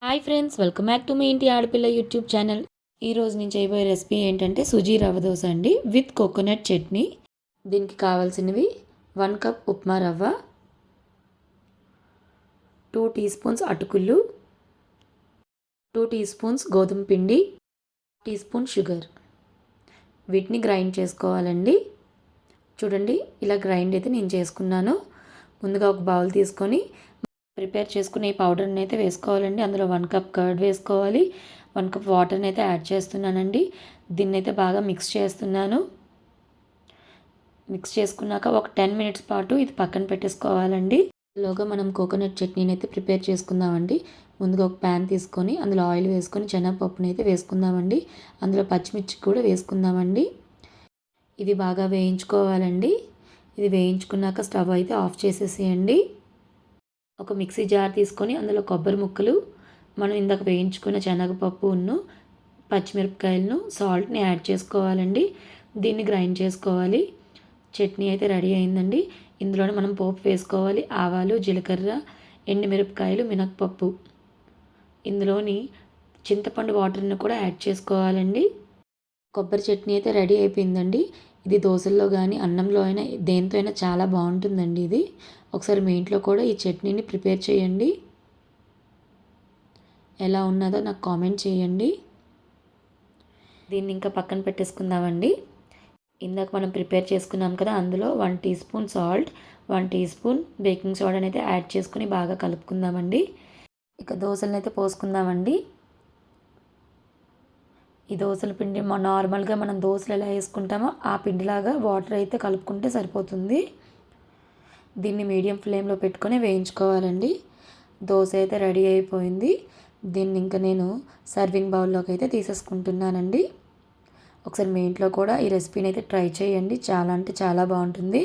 Hi friends, welcome back to మీ ఇంటి ఆడపిల్ల యూట్యూబ్ ఛానల్. ఈరోజు నేను చేయబోయే రెసిపీ ఏంటంటే సుజీ రవ్వ దోశ అండి, విత్ కోకోనట్ చట్నీ. దీనికి కావాల్సినవి 1 కప్ ఉప్మా రవ్వ, 2 టీ స్పూన్స్ అటుకులు, 2 టీ స్పూన్స్ గోధుమ పిండి, టీ స్పూన్ షుగర్. వీటిని గ్రైండ్ చేసుకోవాలండి. చూడండి, ఇలా గ్రైండ్ అయితే నేను చేసుకున్నాను. ముందుగా ఒక బౌల్ తీసుకొని ప్రిపేర్ చేసుకునే ఈ పౌడర్ని అయితే వేసుకోవాలండి. అందులో 1 కప్ కర్డ్ వేసుకోవాలి. 1 కప్ వాటర్ని అయితే యాడ్ చేస్తున్నానండి. దీన్ని అయితే బాగా మిక్స్ చేస్తున్నాను. మిక్స్ చేసుకున్నాక ఒక 10 మినిట్స్ పాటు ఇది పక్కన పెట్టేసుకోవాలండి. ఈలోగా మనం కోకోనట్ చట్నీని అయితే ప్రిపేర్ చేసుకుందామండి. ముందుగా ఒక ప్యాన్ తీసుకొని అందులో ఆయిల్ వేసుకొని శనగపప్పుని అయితే వేసుకుందామండి. అందులో పచ్చిమిర్చి కూడా వేసుకుందామండి. ఇవి బాగా వేయించుకోవాలండి. ఇది వేయించుకున్నాక స్టవ్ అయితే ఆఫ్ చేసేసేయండి. ఒక మిక్సీ జార్ తీసుకొని అందులో కొబ్బరి ముక్కలు, మనం ఇందాక వేయించుకున్న శనగపప్పును, పచ్చిమిరపకాయలను, సాల్ట్ని యాడ్ చేసుకోవాలండి. దీన్ని గ్రైండ్ చేసుకోవాలి. చట్నీ అయితే రెడీ అయిందండి. ఇందులోనే మనం పోపు వేసుకోవాలి. ఆవాలు, జీలకర్ర, ఎండుమిరపకాయలు, మినపప్పు. ఇందులోని చింతపండు వాటర్ని కూడా యాడ్ చేసుకోవాలండి. కొబ్బరి చట్నీ అయితే రెడీ అయిపోయిందండి. ఇది దోశల్లో కానీ అన్నంలో అయినా దేంతో అయినా చాలా బాగుంటుందండి. ఇది ఒకసారి మీ ఇంట్లో కూడా ఈ చట్నీని ప్రిపేర్ చేయండి. ఎలా ఉన్నదో నాకు కామెంట్ చేయండి. దీన్ని ఇంకా పక్కన పెట్టేసుకుందామండి. ఇందాక మనం ప్రిపేర్ చేసుకున్నాం కదా, అందులో 1 teaspoon salt, 1 teaspoon baking సోడాని అయితే యాడ్ చేసుకుని బాగా కలుపుకుందామండి. ఇక దోశలను అయితే పోసుకుందామండి. ఈ దోశల పిండి నార్మల్గా మనం దోశలు ఎలా వేసుకుంటామో ఆ పిండిలాగా వాటర్ అయితే కలుపుకుంటే సరిపోతుంది. దీన్ని మీడియం ఫ్లేమ్లో పెట్టుకొని వేయించుకోవాలండి. దోశ అయితే రెడీ అయిపోయింది. దీన్ని ఇంకా నేను సర్వింగ్ బౌల్లోకి అయితే తీసేసుకుంటున్నానండి. ఒకసారి మీ ఇంట్లో కూడా ఈ రెసిపీని అయితే ట్రై చేయండి. చాలా అంటే చాలా బాగుంటుంది.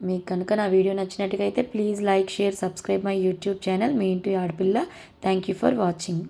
మీకు కనుక నా వీడియో నచ్చినట్టుగా అయితే please like, share, subscribe my YouTube channel మీ ఇంటి ఆడపిల్ల. Thank you for watching.